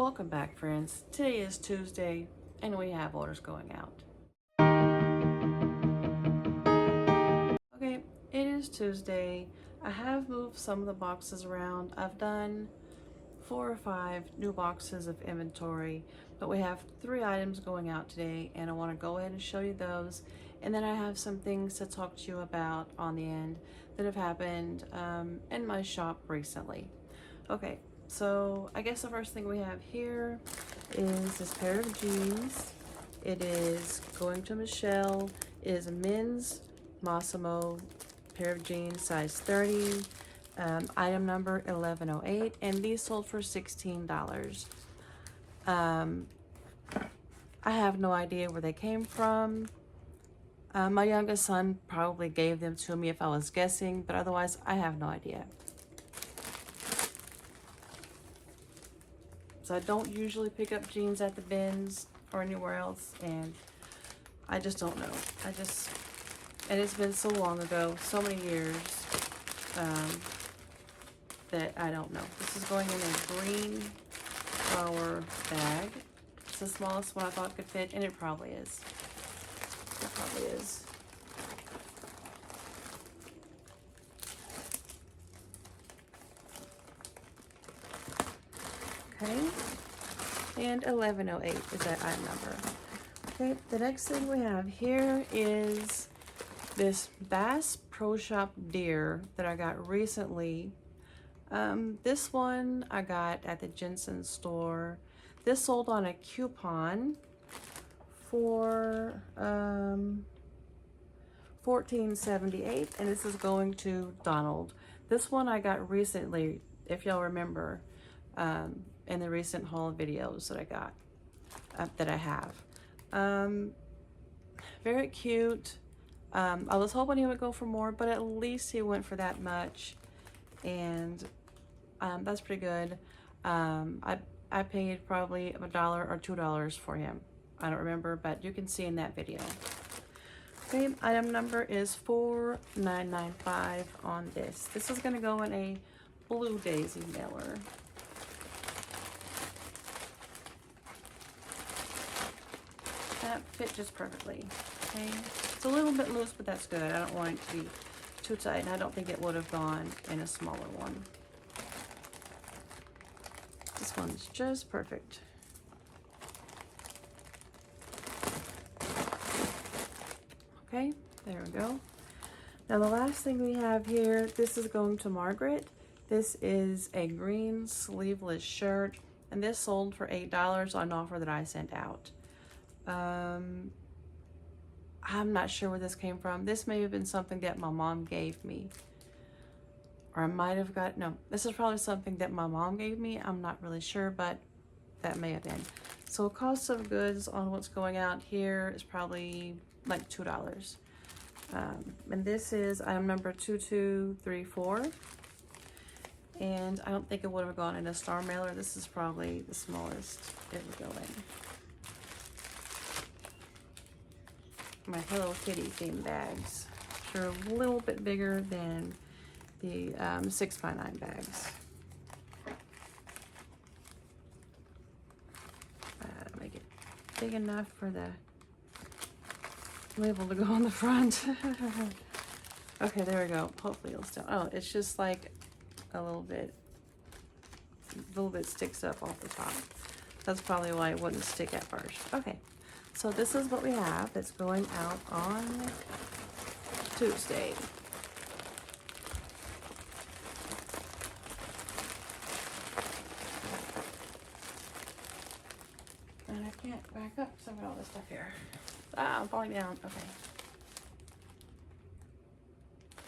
Welcome back, friends. Today is Tuesday and we have orders going out. Okay, it is Tuesday. I have moved some of the boxes around. I've done 4 or 5 new boxes of inventory, but we have 3 items going out today and I want to go ahead and show you those. And then I have some things to talk to you about on the end that have happened in my shop recently. Okay. So I guess the first thing we have here is this pair of jeans. It is going to Michelle. It is a men's Massimo pair of jeans, size 30, item number 1108, and these sold for $16. I have no idea where they came from. My youngest son probably gave them to me if I was guessing, but otherwise I have no idea. So I don't usually pick up jeans at the bins or anywhere else, and I just don't know. And it's been so long ago, so many years, that I don't know. This is going in a green flower bag. It's the smallest one I thought could fit, and it probably is. It probably is. Okay, and 1108 is that item number. Okay, the next thing we have here is this Bass Pro Shop deer that I got recently. This one I got at the Jensen store. This sold on a coupon for $14.78, and this is going to Donald. This one I got recently, if y'all remember, in the recent haul videos that I got, that I have. Very cute. I was hoping he would go for more, but at least he went for that much, and that's pretty good. I paid probably $1 or $2 for him. I don't remember, but you can see in that video. Okay, item number is 4995 on this. This is going to go in a blue daisy mailer. That fit just perfectly. Okay, it's a little bit loose, but that's good. I don't want it to be too tight, and I don't think it would have gone in a smaller one. This one's just perfect. Okay, there we go. Now the last thing we have here, this is going to Margaret. This is a green sleeveless shirt, and this sold for $8 on offer that I sent out. I'm not sure where this came from. This may have been something that my mom gave me. Or I might have got, no, this is probably something that my mom gave me. I'm not really sure, but that may have been. So cost of goods on what's going out here is probably like $2. And this is item number 2234. And I don't think it would have gone in a star mailer. This is probably the smallest it would go in. My Hello Kitty theme bags, which are a little bit bigger than the 6x9 bags. Make it big enough for the label to go on the front. Okay, there we go. Hopefully it'll still. Oh, it's just like a little bit sticks up off the top. That's probably why it wouldn't stick at first. Okay. So this is what we have that's going out on Tuesday. And I can't back up because I've got all this stuff here. Ah, I'm falling down. Okay.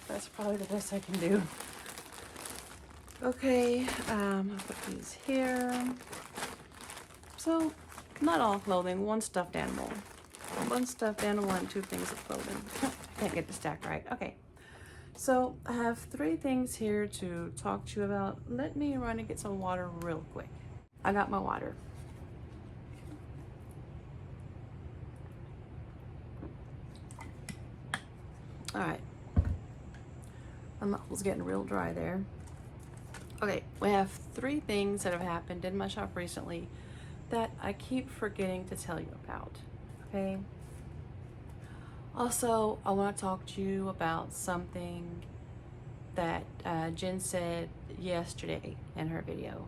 That's probably the best I can do. Okay, I'll put these here. So, not all clothing, one stuffed animal. One stuffed animal and 2 things of clothing. I can't get the stack right. Okay. So I have 3 things here to talk to you about. Let me run and get some water real quick. I got my water. All right. My mouth was getting real dry there. Okay, we have 3 things that have happened in my shop recently that I keep forgetting to tell you about, okay? Also, I want to talk to you about something that Jen said yesterday in her video,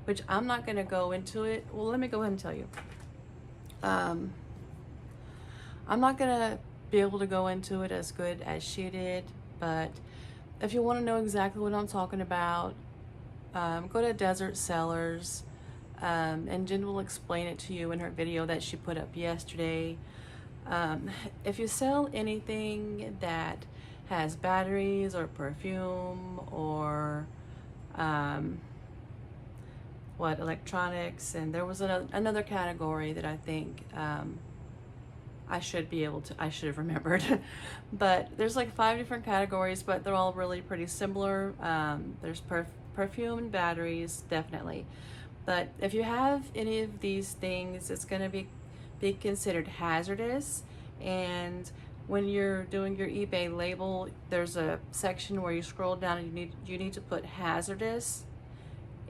which I'm not going to go into it. Well, let me go ahead and tell you. I'm not going to be able to go into it as good as she did, but if you want to know exactly what I'm talking about, go to Desert Sellers, and Jen will explain it to you in her video that she put up yesterday. If you sell anything that has batteries or perfume or electronics, and there was another category that I think I should have remembered. But there's like 5 different categories, but they're all really pretty similar. There's perfume and batteries, definitely. But if you have any of these things, it's going to be considered hazardous. And when you're doing your eBay label, there's a section where you scroll down and you need to put hazardous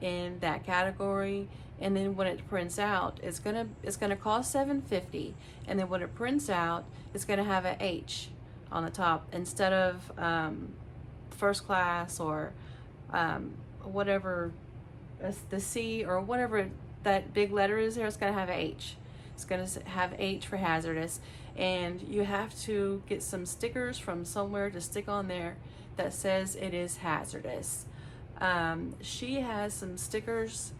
in that category. And then when it prints out, it's gonna cost $7.50, and then when it prints out, it's gonna have an H on the top instead of first class or whatever, the C or whatever that big letter is there. It's gonna have an H. It's gonna have H for hazardous, and you have to get some stickers from somewhere to stick on there that says it is hazardous. She has some stickers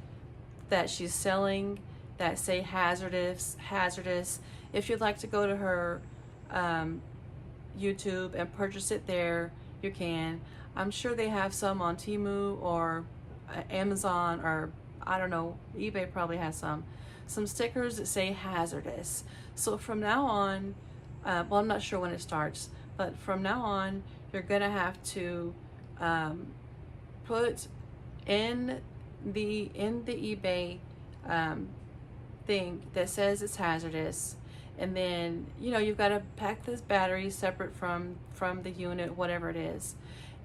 that she's selling that say hazardous. If you'd like to go to her YouTube and purchase it there, you can. I'm sure they have some on Temu or Amazon, or I don't know, eBay probably has some stickers that say hazardous. So from now on, well, I'm not sure when it starts, but from now on, you're gonna have to put in the eBay thing that says it's hazardous, and then you've got to pack this battery separate from the unit, whatever it is,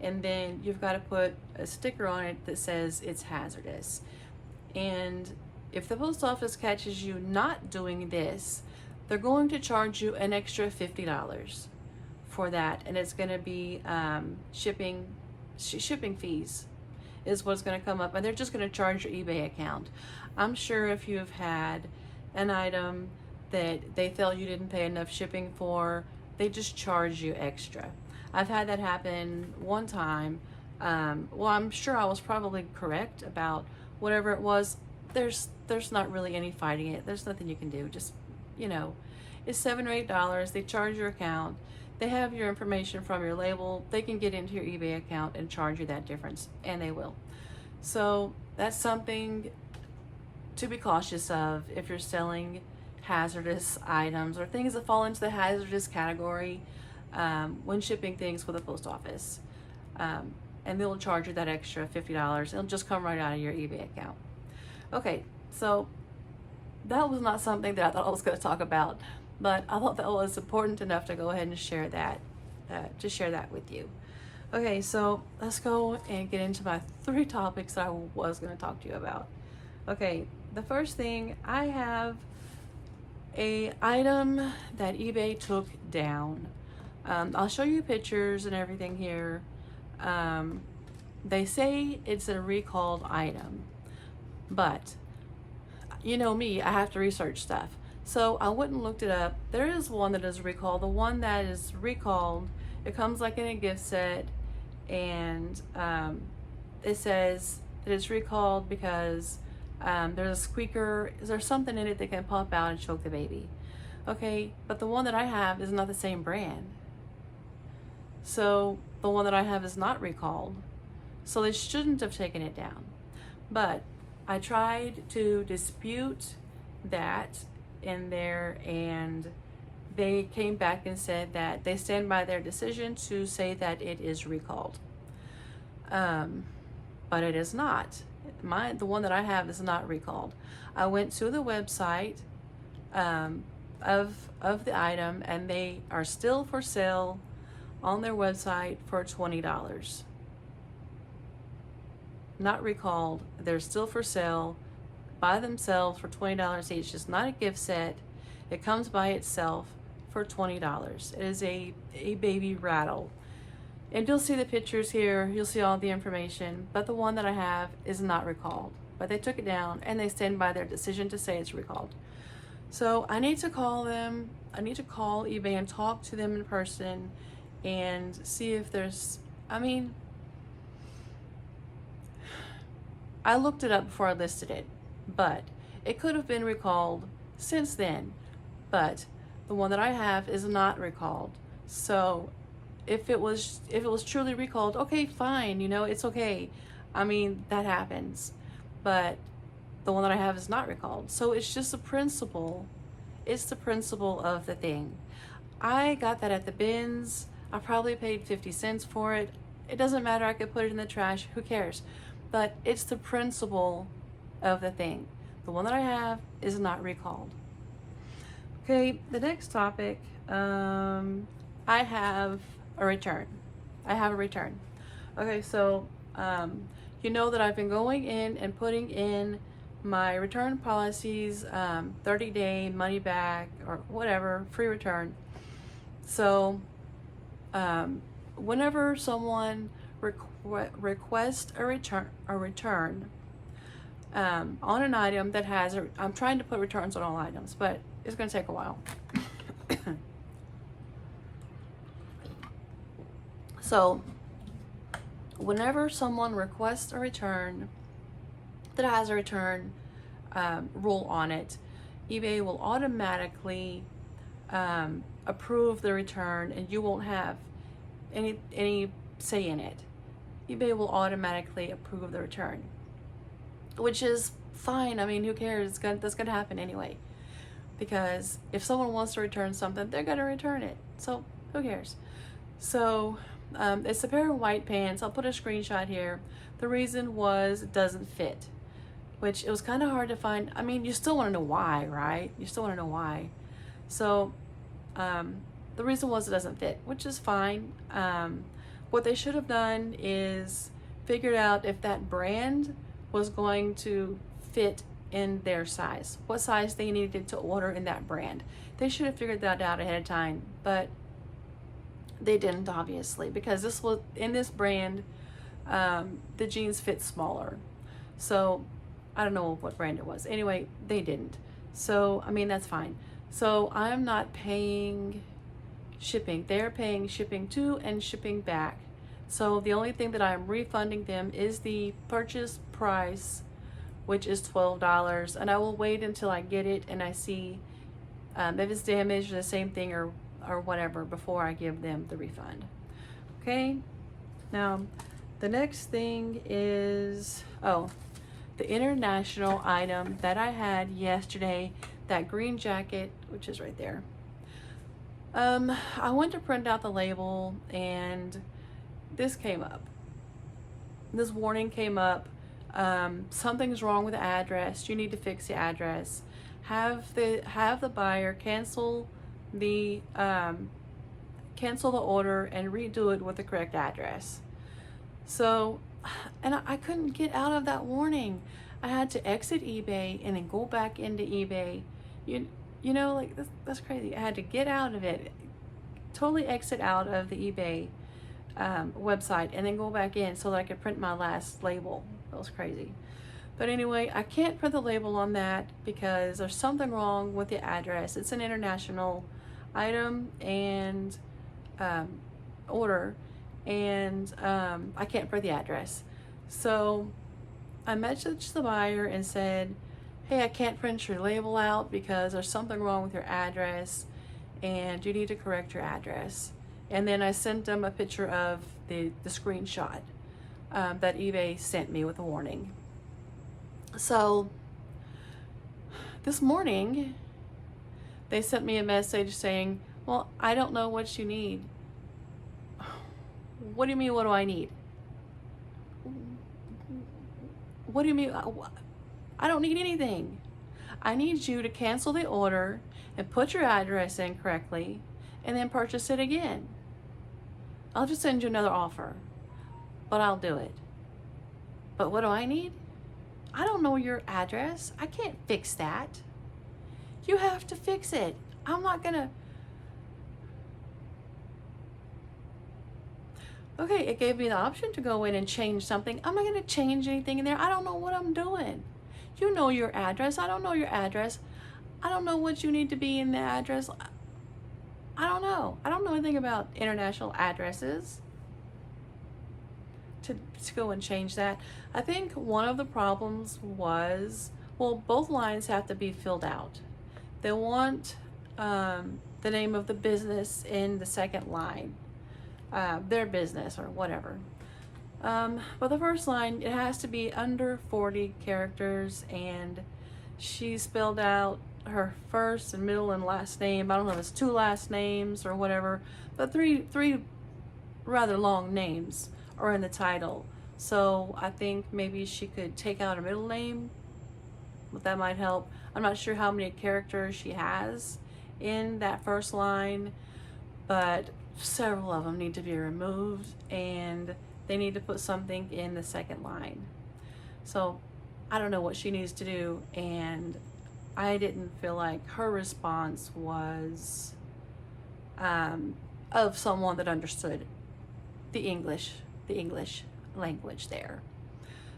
and then you've got to put a sticker on it that says it's hazardous. And if the post office catches you not doing this, they're going to charge you an extra $50 for that, and it's going to be shipping fees is what's going to come up, and they're just going to charge your eBay account. I'm sure if you've had an item that they felt you didn't pay enough shipping for, they just charge you extra. I've had that happen one time. Well, I'm sure I was probably correct about whatever it was. There's not really any fighting it. There's nothing you can do. Just, it's $7 or $8. They charge your account. They have your information from your label. They can get into your eBay account and charge you that difference, and they will. So that's something to be cautious of if you're selling hazardous items or things that fall into the hazardous category when shipping things with the post office. And they'll charge you that extra $50. It'll just come right out of your eBay account. Okay, so that was not something that I thought I was going to talk about, but I thought that was important enough to go ahead and share that, with you. Okay, so let's go and get into my 3 topics that I was going to talk to you about. Okay, the first thing, I have a item that eBay took down. I'll show you pictures and everything here. They say it's a recalled item, but you know me, I have to research stuff. So I went and looked it up. There is one that is recalled. The one that is recalled, it comes like in a gift set, and it says that it's recalled because there's a squeaker, there's something in it that can pop out and choke the baby. Okay, but the one that I have is not the same brand. So the one that I have is not recalled. So they shouldn't have taken it down. But I tried to dispute that in there, and they came back and said that they stand by their decision to say that it is recalled. But it is not. The one that I have is not recalled. I went to the website of the item, and they are still for sale on their website for $20. not recalled. They're still for sale by themselves for $20 each. It's not a gift set. It comes by itself for $20. It is a baby rattle. And you'll see the pictures here. You'll see all the information. But the one that I have is not recalled. But they took it down and they stand by their decision to say it's recalled. So I need to call them. I need to call eBay and talk to them in person and see if there's, I mean, I looked it up before I listed it, but it could have been recalled since then. But the one that I have is not recalled. So if it was truly recalled, okay, fine, you know, it's okay. I mean, that happens. But the one that I have is not recalled. So it's just the principle. It's the principle of the thing. I got that at the bins. I probably paid 50 cents for it. It doesn't matter. I could put it in the trash. Who cares? But it's the principle of the thing. The one that I have is not recalled. Okay, the next topic, I have a return. I have a return. Okay, so you know that I've been going in and putting in my return policies, 30-day money back or whatever, free return. So whenever someone requests a return on an item that has I'm trying to put returns on all items, but it's going to take a while. So whenever someone requests a return that has a return rule on it, eBay will automatically approve the return, and you won't have any say in it. eBay will automatically approve the return, which is fine. I mean, who cares? That's gonna happen anyway, because if someone wants to return something, they're gonna return it. So who cares? So it's a pair of white pants. I'll put a screenshot here. The reason was it doesn't fit, which it was kind of hard to find. I mean, you still want to know why, right? You still want to know why. So the reason was it doesn't fit, which is fine. What they should have done is figured out if that brand was going to fit in their size, what size they needed to order in that brand. They should have figured that out ahead of time, but they didn't, obviously, because this was in this brand, the jeans fit smaller. So I don't know what brand it was. Anyway, they didn't. So, I mean, that's fine. So I'm not paying shipping. They're paying shipping to and shipping back. So the only thing that I'm refunding them is the purchase price, which is $12. And I will wait until I get it and I see if it's damaged or the same thing or whatever before I give them the refund. Okay. Now, the next thing is, the international item that I had yesterday, that green jacket, which is right there. I went to print out the label and this came up. This warning came up. Something's wrong with the address. You need to fix the address. Have the buyer cancel the order and redo it with the correct address. So, and I couldn't get out of that warning. I had to exit eBay and then go back into eBay. You know, like that's crazy. I had to get out of it, totally exit out of the eBay website and then go back in so that I could print my last label. That was crazy. But anyway, I can't print the label on that because there's something wrong with the address. It's an international item and order, and I can't print the address. So I messaged the buyer and said, hey, I can't print your label out because there's something wrong with your address and you need to correct your address. And then I sent them a picture of the screenshot that eBay sent me with a warning. So this morning they sent me a message saying, well, I don't know what you need. What do you mean, what do I need? What do you mean? I don't need anything. I need you to cancel the order and put your address in correctly and then purchase it again. I'll just send you another offer, but I'll do it. But what do I need? I don't know your address. I can't fix that. You have to fix it. I'm not gonna. Okay, it gave me the option to go in and change something. I'm not gonna change anything in there. I don't know what I'm doing. You know your address. I don't know your address. I don't know what you need to be in the address. I don't know. I don't know anything about international addresses to go and change that. I think one of the problems was, well, both lines have to be filled out. They want the name of the business in the second line, their business or whatever. But the first line, it has to be under 40 characters, and she spelled out her first and middle and last name. I don't know if it's 2 last names or whatever, but three rather long names are in the title. So I think maybe she could take out her middle name, but that might help. I'm not sure how many characters she has in that first line, but several of them need to be removed, and they need to put something in the second line. So I don't know what she needs to do, and I didn't feel like her response was of someone that understood the English language there.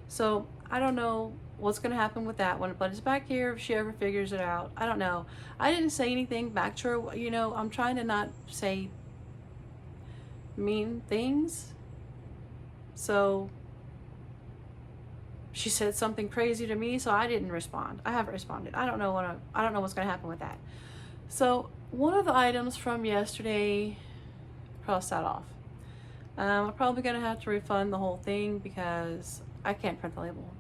So I don't know what's going to happen with that one, but it's back here if she ever figures it out. I don't know. I didn't say anything back to her. You know, I'm trying to not say mean things. So she said something crazy to me, so I didn't respond. I haven't responded. I don't know what's going to happen with that. So one of the items from yesterday, cross that off. I'm probably going to have to refund the whole thing because I can't print the label.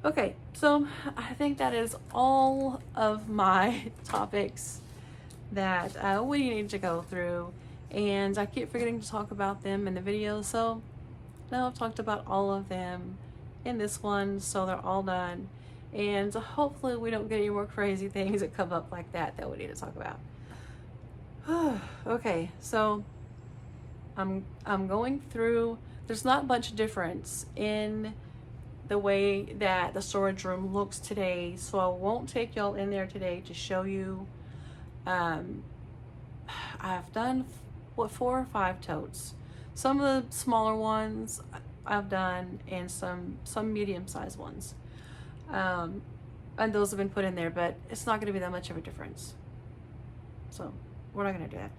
Okay, so I think that is all of my topics that we need to go through, and I keep forgetting to talk about them in the video, so now I've talked about all of them in this one, so they're all done, and hopefully we don't get any more crazy things that come up like that we need to talk about. Okay, so I'm going through. There's not much difference in the way that the storage room looks today, so I won't take y'all in there today to show you. I've done 4 or 5 totes. Some of the smaller ones I've done, and some medium-sized ones, and those have been put in there, but it's not going to be that much of a difference, so we're not going to do that.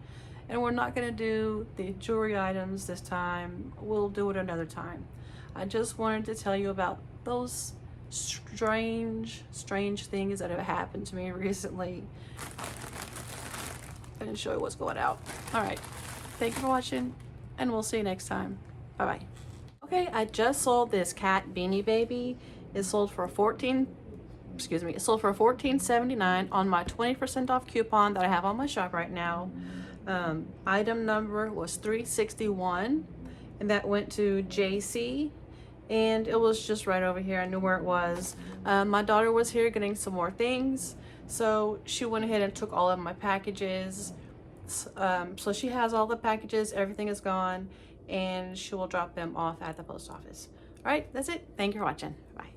And we're not going to do the jewelry items this time. We'll do it another time. I just wanted to tell you about those strange things that have happened to me recently and show you what's going out. All right, thank you for watching, and we'll see you next time. Bye bye. Okay, I just sold this cat Beanie Baby. It sold for $14.79 on my 20% off coupon that I have on my shop right now. Item number was 361, and that went to JC, and it was just right over here. I knew where it was. My daughter was here getting some more things, so she went ahead and took all of my packages. So she has all the packages, everything is gone, and she will drop them off at the post office. All right, that's it. Thank you for watching. Bye.